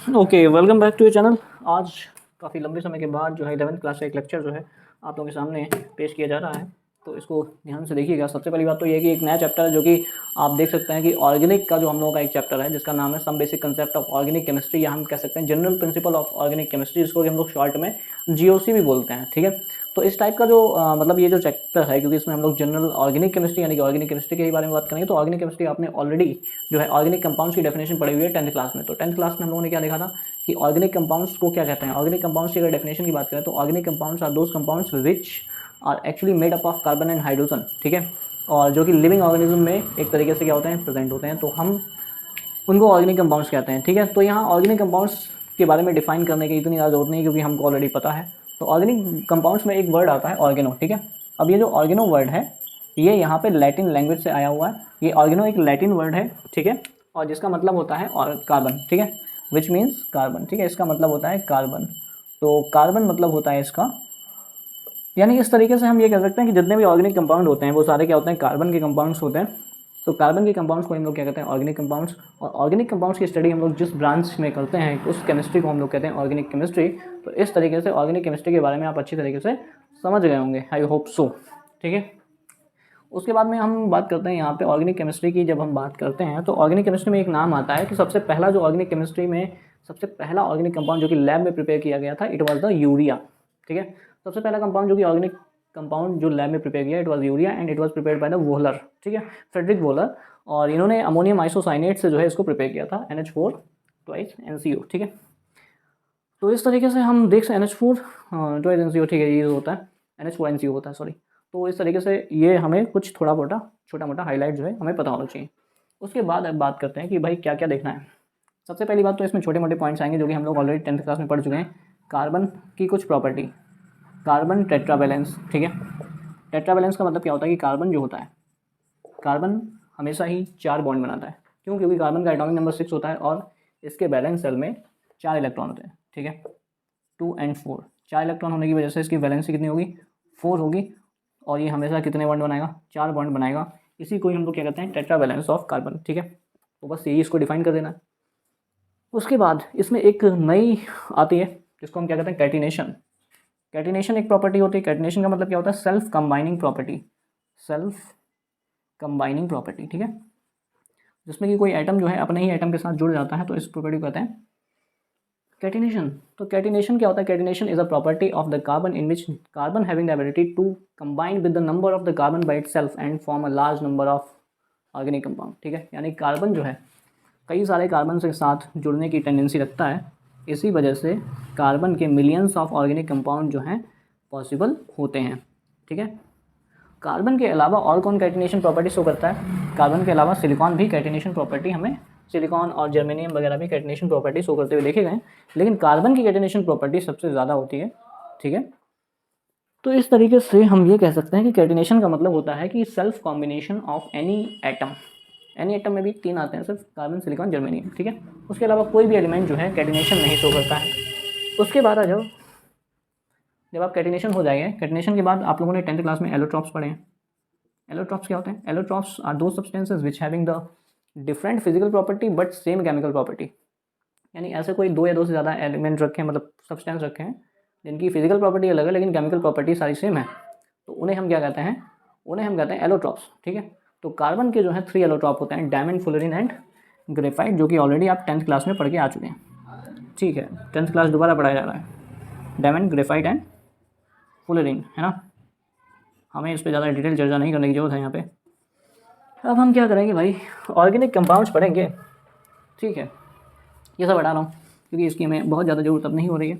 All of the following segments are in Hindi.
Okay, welcome back to your channel. आज काफ़ी लंबे समय के बाद जो है 11th क्लास का एक लेक्चर जो है आप लोगों के सामने पेश किया जा रहा है, तो इसको ध्यान से देखिएगा। सबसे पहली बात तो ये है कि एक नया चैप्टर है जो कि आप देख सकते हैं कि ऑर्गेनिक का जो हम लोगों का एक चैप्टर है जिसका नाम है some basic concept of organic chemistry, या हम कह सकते हैं general principle of organic chemistry, जिसको कि हम लोग शॉर्ट में जीओसी भी बोलते हैं। ठीक है, तो इस टाइप का जो मतलब ये जो चैप्टर है, क्योंकि इसमें हम लोग जनरल ऑर्गेनिक केमिस्ट्री यानी कि ऑर्गेनिक केमिस्ट्री के बारे में बात करेंगे, तो ऑर्गेनिक केमिस्ट्री आपने ऑलरेडी जो है ऑर्गेनिक कंपाउंड्स की डेफिनेशन पढ़ी हुई है 10th क्लास में। तो 10th क्लास में हम लोगों ने क्या देखा था कि ऑर्गेनिक कंपाउंड्स को क्या कहते हैं। ऑर्गेनिक कंपाउंड्स की अगर डेफिनेशन की बात करें तो organic compounds are those compounds which are actually made up of carbon and hydrogen. ठीक है, और जो कि लिविंग ऑर्गेनिज्म में एक तरीके से क्या होते हैं, प्रेजेंट होते हैं, तो हम उनको ऑर्गेनिक कंपाउंड्स कहते हैं। ठीक है, तो यहाँ ऑर्गेनिक कंपाउंड्स के बारे में डिफाइन करने की इतनी ज़्यादा जरूरत नहीं है क्योंकि हमको ऑलरेडी पता है। तो ऑर्गेनिक कंपाउंड्स में एक वर्ड आता है ऑर्गेनो। ठीक है, अब ये जो ऑर्गेनो वर्ड है ये यहाँ पे लैटिन लैंग्वेज से आया हुआ है। ये ऑर्गेनो एक लैटिन वर्ड है, ठीक है, और जिसका मतलब होता है और कार्बन। ठीक है, विच मीन्स कार्बन। ठीक है, इसका मतलब होता है कार्बन। तो कार्बन मतलब होता है इसका, यानी इस तरीके से हम ये कह सकते हैं कि जितने भी ऑर्गेनिक कंपाउंड होते हैं वो सारे क्या होते हैं, कार्बन के कंपाउंड्स होते हैं। तो कार्बन के कंपाउंड्स को हम लोग क्या कहते हैं, ऑर्गेनिक कंपाउंड्स। और ऑर्गेनिक कंपाउंड्स की स्टडी हम लोग जिस ब्रांच में करते हैं उस केमिस्ट्री को हम लोग कहते हैं ऑर्गेनिक केमिस्ट्री। तो इस तरीके से ऑर्गेनिक केमिस्ट्री के बारे में आप अच्छी तरीके से समझ गए होंगे, आई होप सो। ठीक है, उसके बाद में हम बात करते हैं यहाँ पे ऑर्गेनिक केमिस्ट्री की। जब हम बात करते हैं तो ऑर्गेनिक केमिस्ट्री में एक नाम आता है कि सबसे पहला जो ऑर्गेनिक केमिस्ट्री में सबसे पहला ऑर्गेनिक कंपाउंड जो कि लैब में प्रिपेयर किया गया था, इट वाज द यूरिया। ठीक है, सबसे पहला कंपाउंड जो कि ऑर्गेनिक कंपाउंड जो लैब में प्रिपेयर किया, it was urea and it was prepared by the Wohler. ठीक है, फ्रेडरिक वोहलर, और इन्होंने अमोनियम आइसोसाइनेट से जो है इसको प्रिपेयर किया था, NH4 ट्वाइस NCO। ठीक है, तो इस तरीके से हम देख सकते NH4 ट्वाइस NCO, ठीक है, ये होता है NH4 NCO होता है, सॉरी। तो इस तरीके से ये हमें कुछ थोड़ा मोटा छोटा मोटा हाईलाइट जो है हमें पता होना चाहिए। उसके बाद अब बात करते हैं कि भाई क्या क्या देखना है। सबसे पहली बात तो इसमें छोटे मोटे पॉइंट्स आएंगे जो कि हम लोग ऑलरेडी 10th क्लास में पढ़ चुके हैं। कार्बन की कुछ प्रॉपर्टी, कार्बन टेट्रावैलेंस। ठीक है, टेट्रावैलेंस का मतलब क्या होता है कि कार्बन जो होता है, कार्बन हमेशा ही 4 बॉन्ड बनाता है। क्यों? क्योंकि कार्बन का एटॉमिक नंबर 6 होता है और इसके बैलेंस सेल में 4 इलेक्ट्रॉन होते हैं। ठीक है, 2 and 4, 4 इलेक्ट्रॉन होने की वजह से इसकी वैलेंसी कितनी होगी, 4 होगी, और ये हमेशा कितने बॉन्ड बनाएगा, 4 बॉन्ड बनाएगा। इसी को ही हम लोग क्या कहते हैं, टेट्रावैलेंस ऑफ कार्बन। ठीक है, तो बस यही इसको डिफाइन कर देना है। उसके बाद इसमें एक नई आती है जिसको हम क्या कहते हैं, कैटिनेशन। कैटिनेशन एक प्रॉपर्टी होती है। कैटिनेशन का मतलब क्या होता है, self combining property, self combining property. ठीक है, जिसमें कि कोई एटम जो है अपने ही एटम के साथ जुड़ जाता है, तो इस प्रॉपर्टी को कहते हैं कैटिनेशन। तो कैटिनेशन क्या होता है, catenation is a property of the carbon in which carbon having the ability to combine with the number of the carbon by itself and form a large number of organic compound. ठीक है, यानी कार्बन जो है कई सारे कार्बन के साथ जुड़ने की टेंडेंसी रखता है। इसी वजह से कार्बन के मिलियंस ऑफ ऑर्गेनिक कंपाउंड जो हैं पॉसिबल होते हैं। ठीक है, कार्बन के अलावा और कौन कैटिनेशन प्रॉपर्टी शो करता है, कार्बन के अलावा सिलिकॉन भी कैटिनेशन प्रॉपर्टी, हमें सिलिकॉन और जर्मेनियम वगैरह भी कैटिनेशन प्रॉपर्टी शो करते हुए देखे गए, लेकिन कार्बन की कैटिनेशन प्रॉपर्टी सबसे ज़्यादा होती है। ठीक है, तो इस तरीके से हम ये कह सकते हैं कि कैटिनेशन का मतलब होता है कि self combination of any atom. Any atom में भी 3 आते हैं, सिर्फ कार्बन, सिलिकॉन, जर्मेनियम। ठीक है, उसके अलावा कोई भी एलिमेंट जो है कैटिनेशन नहीं शो करता है। उसके बाद आ जाओ, जब आप कैटिनेशन हो जाएंगे, कैटिनेशन के बाद आप लोगों ने 10th क्लास में एलोट्रॉप्स पढ़े हैं। एलोट्रॉप्स क्या होते हैं, एलोट्रॉप्स आर दो substances which having the different physical property but same chemical property. यानी ऐसे कोई 2 या 2 से ज़्यादा एलिमेंट रखे हैं, मतलब सब्सटेंस रखे हैं जिनकी फिजिकल प्रॉपर्टी अलग है लेकिन केमिकल प्रॉपर्टी सारी सेम है, तो उन्हें हम क्या कहते हैं, उन्हें हम कहते हैं एलोट्रॉप्स। ठीक है, तो कार्बन के जो है 3 एलोट्रॉप होते हैं, डायमंड, फुलरिन एंड ग्रेफाइट, जो कि ऑलरेडी आप 10th क्लास में पढ़ के आ चुके हैं। ठीक है, 10th क्लास दोबारा पढ़ाया जा रहा है, डायमंड, ग्रेफाइट एंड फुलरिन, है ना। हमें इस पर ज़्यादा डिटेल चर्चा नहीं करने की जरूरत है यहाँ पे। अब हम क्या करेंगे भाई, ऑर्गेनिक कंपाउंड्स पढ़ेंगे। ठीक है, ये सब हटा रहा हूँ क्योंकि इसकी हमें बहुत ज़्यादा ज़रूरत अब नहीं हो रही है।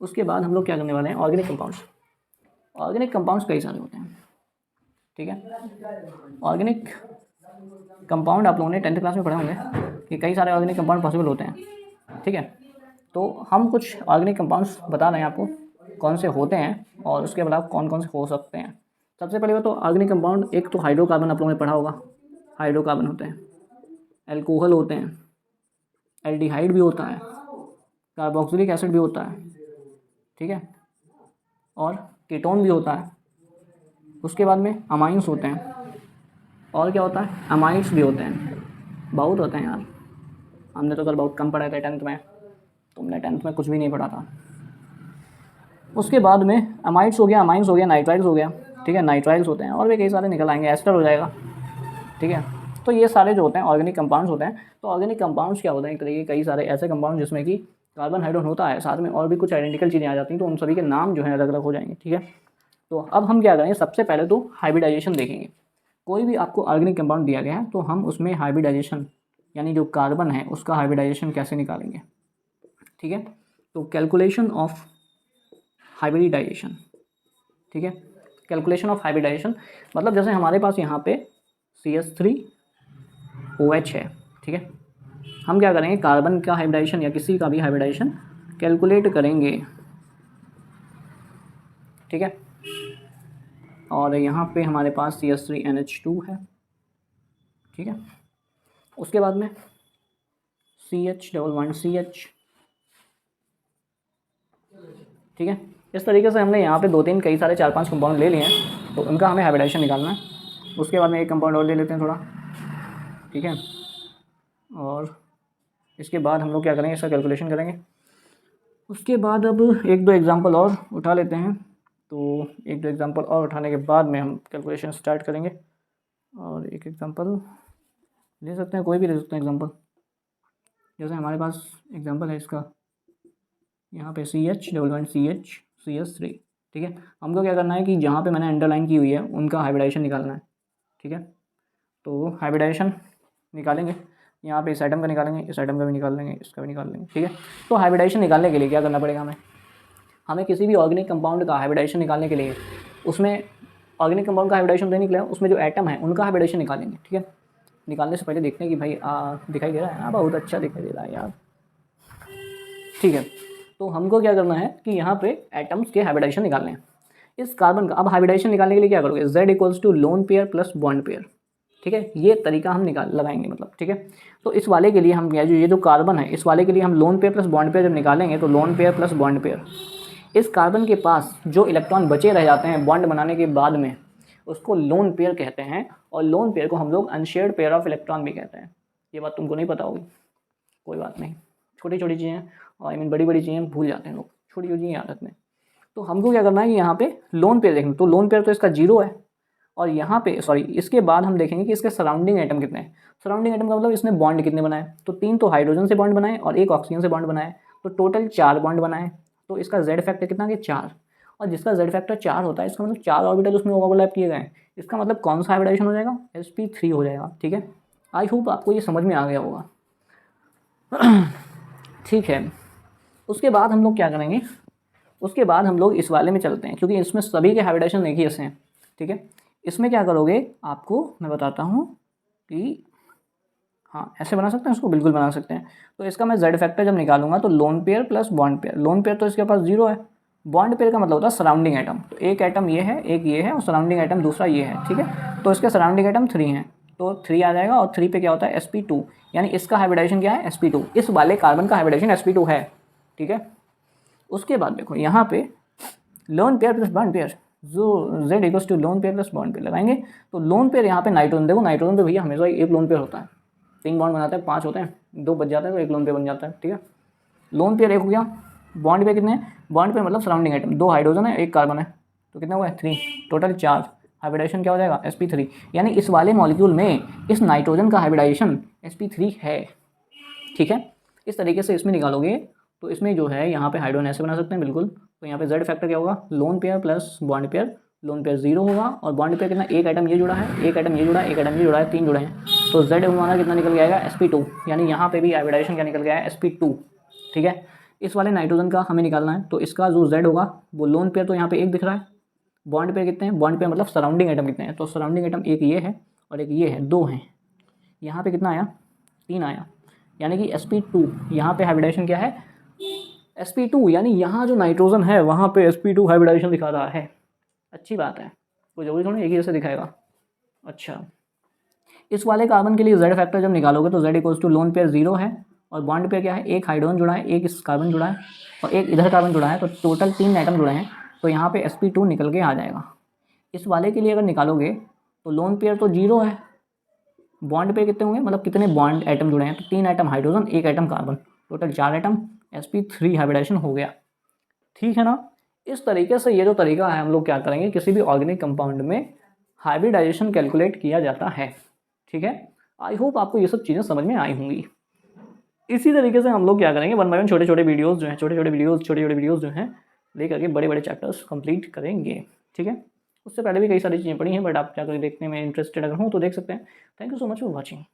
उसके बाद हम लोग क्या करने वाले हैं, ऑर्गेनिक कंपाउंड्स। ऑर्गेनिक कंपाउंड्स कई सारे होते हैं। ठीक है, ऑर्गेनिक कंपाउंड आप लोगों ने 10th क्लास में पढ़े होंगे कि कई सारे ऑर्गेनिक कंपाउंड पॉसिबल होते हैं। ठीक है, तो हम कुछ ऑर्गेनिक कंपाउंड्स बता रहे हैं आपको कौन से होते हैं और उसके अलावा कौन कौन से हो सकते हैं। सबसे पहले बात तो ऑर्गेनिक कंपाउंड, एक तो हाइड्रोकार्बन आप लोगों ने पढ़ा होगा, हाइड्रोकार्बन होते हैं, एल्कोहल होते हैं, एल्डिहाइड भी होता है, कार्बोक्सिलिक एसिड भी होता है। ठीक है, और कीटोन भी होता है। उसके बाद में अमाइंस होते हैं, और क्या होता है, अमाइड्स भी होते हैं। बहुत होते हैं यार, हमने तो कल बहुत कम पढ़ा था 10th में। तुमने 10th में कुछ भी नहीं पढ़ा था। उसके बाद में अमाइड्स हो गया, अमाइंस हो गया, नाइट्राइल्स हो गया, ठीक है, नाइट्राइल्स होते हैं और भी कई सारे निकल आएंगे, एस्टर हो जाएगा, ठीक है। तो ये सारे जो होते हैं ऑर्गेनिक कंपाउंड्स होते हैं। तो ऑर्गेनिक कंपाउंड्स क्या होते हैं, एक तरीके कई सारे ऐसे कंपाउंड जिसमें कि कार्बन हाइड्रोजन होता है, साथ में और भी कुछ आइडेंटिकल चीज़ें आ जाती हैं, तो उन सभी के नाम जो है अलग अलग हो जाएंगे, ठीक है। तो अब हम क्या करेंगे, सबसे पहले तो हाइब्रिडाइजेशन देखेंगे। कोई भी आपको ऑर्गेनिक कंपाउंड दिया गया है तो हम उसमें हाइब्रिडाइजेशन यानी जो कार्बन है उसका हाइब्रिडाइजेशन कैसे निकालेंगे, ठीक है। तो कैलकुलेशन ऑफ हाइब्रिडाइजेशन, ठीक है, कैलकुलेशन ऑफ हाइब्रिडाइजेशन मतलब जैसे हमारे पास यहाँ पे CH3OH है, ठीक है। हम क्या करेंगे, कार्बन का हाइब्रिडाइजेशन या किसी का भी हाइब्रिडाइजेशन कैलकुलेट करेंगे, ठीक है। और यहाँ पे हमारे पास CH3NH2 है, ठीक है। उसके बाद में CH11CH, ठीक है। इस तरीके से हमने यहाँ पे 2-3 कई सारे 4-5 कंपाउंड ले लिए हैं, तो उनका हमें हाइब्रिडाइजेशन निकालना है। उसके बाद में एक कंपाउंड और ले लेते हैं थोड़ा, ठीक है। और इसके बाद हम लोग क्या करेंगे, इसका कैलकुलेशन करेंगे। उसके बाद अब 1-2 एग्जांपल और उठा लेते हैं। तो 1-2 एग्जांपल और उठाने के बाद में हम कैलकुलेशन स्टार्ट करेंगे। और एक एग्जांपल ले सकते हैं, कोई भी ले सकते हैं एग्जांपल। जैसे हमारे पास एग्जांपल है इसका, यहाँ पे CH11CH CS3, ठीक है। हमको क्या करना है कि जहाँ पे मैंने अंडरलाइन की हुई है उनका हाइब्रिडाइजेशन निकालना है, ठीक है। तो हाइब्रिडाइजेशन निकालेंगे, यहाँ पे इस आइटम का निकालेंगे, इस आइटम का भी निकाल लेंगे, इसका भी निकाल लेंगे, ठीक है। तो हाइब्रिडाइजेशन निकालने के लिए क्या करना पड़ेगा हमें किसी भी ऑर्गेनिक कंपाउंड का हाइब्रिडाइजेशन निकालने के लिए उसमें ऑर्गेनिक कंपाउंड का हाइब्रिडाइजेशन नहीं निकला, उसमें जो एटम है उनका हाइब्रिडाइजेशन निकालेंगे, ठीक है। निकालने से पहले देखते हैं कि भाई दिखाई दे रहा है, बहुत अच्छा दिखाई दे रहा है यार, ठीक है। तो हमको क्या करना है कि यहाँ पे एटम्स के हाइब्रिडाइजेशन निकालने हैं इस कार्बन का। अब हाइब्रिडाइजेशन निकालने के लिए क्या करोगे, Z = lone pair plus bond pair, ठीक है। ये तरीका हम लगाएंगे मतलब, ठीक है। तो इस वाले के लिए हम ये जो कार्बन है इस वाले के लिए हम lone pair plus bond pair जब निकालेंगे तो lone pair plus bond pair, इस कार्बन के पास जो इलेक्ट्रॉन बचे रह जाते हैं बॉन्ड बनाने के बाद में उसको लोन पेयर कहते हैं। और लोन पेयर को हम लोग अनशेयर्ड पेयर ऑफ इलेक्ट्रॉन भी कहते हैं। ये बात तुमको नहीं पता होगी, कोई बात नहीं, छोटी छोटी चीज़ें और बड़ी बड़ी चीज़ें भूल जाते हैं लोग, छोटी छोटी चीज़ें याद रखते हैं। तो हमको क्या करना है कि यहाँ पे लोन पेयर देखना, तो लोन पेयर तो इसका 0 है। और यहाँ पे इसके बाद हम देखेंगे कि इसके सराउंडिंग आइटम कितने हैं। सराउंडिंग आइटम का मतलब इसने बॉन्ड कितने बनाए, तो 3 तो हाइड्रोजन से बॉन्ड बनाए और 1 ऑक्सीजन से बॉन्ड बनाए, तो टोटल 4 बॉन्ड बनाए। तो इसका Z फैक्टर कितना है, 4। और जिसका Z फैक्टर 4 होता है इसका मतलब 4 ऑर्बिटल उसमें ओवरलैप किए गए हैं। इसका मतलब कौन सा हाइब्रिडाइजेशन हो जाएगा, sp3 हो जाएगा, ठीक है। आई होप आपको ये समझ में आ गया होगा, ठीक है। उसके बाद हम लोग क्या करेंगे, उसके बाद हम लोग इस वाले में चलते हैं क्योंकि इसमें सभी के हाइब्रिडाइजेशन एक ही ऐसे हैं, ठीक है। इसमें क्या करोगे, आपको मैं बताता हूँ कि हाँ ऐसे बना सकते हैं इसको, बिल्कुल बना सकते हैं। तो इसका मैं Z फैक्टर जब निकालूंगा तो lone pair plus bond pair, lone pair तो इसके पास 0 है, बॉन्ड पेयर का मतलब होता है सराउंडिंग आइटम। तो एक आइटम ये है, एक ये है और सराउंडिंग आइटम दूसरा ये है, ठीक है। तो इसके सराउंडिंग आइटम 3 हैं, तो 3 आ जाएगा। और 3 पे क्या होता है, sp2, यानी इसका हाइब्रिडाइजेशन क्या है, sp2। इस वाले कार्बन का हाइब्रिडाइजेशन sp2 है, ठीक है। उसके बाद देखो यहाँ पे lone pair plus bond pair, जो Z = lone pair plus bond pair लगाएंगे। तो लोन पेयर यहाँ पे नाइट्रोजन, देखो नाइट्रोजन पे भैया हमेशा एक लोन पेयर होता है, 3 बॉन्ड बनाता है, 5 होते हैं, 2 बच जाता है तो एक लोन पेयर बन जाता है, ठीक है। लोन पेयर एक हो गया, बॉन्ड पेयर कितने हैं, बॉन्ड पेयर मतलब सराउंडिंग आइटम, 2 हाइड्रोजन है 1 कार्बन है, तो कितना हुआ है 3, टोटल 4। हाइब्रिडाइजेशन क्या हो जाएगा, sp3, यानी इस वाले मॉलिक्यूल में इस नाइट्रोजन का हाइब्रिडाइजेशन sp3 है, ठीक है। इस तरीके से इसमें निकालोगे तो इसमें जो है यहाँ पे हाइड्रोजन ऐसे बना सकते हैं बिल्कुल। तो यहाँ पे Z फैक्टर क्या होगा, lone pair plus bond pair, lone pair 0 होगा और बॉन्ड पेयर कितना, एक आइटम ये जुड़ा है, एक आइटम ये जुड़ा है, एक आइटम ये जुड़ा है, 3 जुड़े हैं। तो Z हमारा कितना निकल के आएगा, sp2, यानी यहाँ पे भी हाइब्रिडाइजेशन क्या निकल के आया, sp2, ठीक है। इस वाले नाइट्रोजन का हमें निकालना है, तो इसका जो Z होगा वो लोन पेयर तो यहाँ पे 1 दिख रहा है, बॉन्ड पेयर कितने हैं, बॉन्ड पेयर मतलब सराउंडिंग आइटम कितने हैं, तो सराउंडिंग आइटम एक ये है और एक ये है, 2 हैं। यहाँ पे कितना आया, 3 आया, यानी कि sp2 यहाँ पे हाइब्रिडाइजेशन क्या है, sp2, यानी यहाँ जो नाइट्रोजन है वहाँ पे sp2 हाइब्रिडाइजेशन दिखा रहा है। अच्छी बात है, कोई जरूरी थोड़ी एक ही जैसे दिखाएगा। अच्छा, इस वाले कार्बन के लिए Z फैक्टर जब निकालोगे तो Z = लोन पेयर 0 है और बॉन्ड पेयर क्या है, एक हाइड्रोजन जुड़ा है, एक इस कार्बन जुड़ा है और एक इधर कार्बन जुड़ा है, तो टोटल 3 एटम जुड़े हैं। तो यहाँ पे sp2 निकल के आ जाएगा। इस वाले के लिए अगर निकालोगे तो लोन पेयर तो 0 है, बॉन्ड पेयर कितने होंगे, मतलब कितने बॉन्ड एटम जुड़े हैं, तो 3 atom hydrogen, 1 atom carbon, total 4 atom, sp3 hybridization हो गया, ठीक है ना। इस तरीके से ये जो तरीका है हम लोग क्या करेंगे, किसी भी ऑर्गेनिक कंपाउंड में हाइब्रिडाइजेशन कैलकुलेट किया जाता है, ठीक है। आई होप आपको ये सब चीज़ें समझ में आई होंगी। इसी तरीके से हम लोग क्या करेंगे, वन बाय वन छोटे छोटे वीडियोस जो हैं लेकर के बड़े बड़े चैप्टर्स कंप्लीट करेंगे, ठीक है। उससे पहले भी कई सारी चीज़ें पढ़ी हैं, बट आप क्या करें देखने में इंटरेस्टेड अगर हो तो देख सकते हैं। Thank you so much for watching.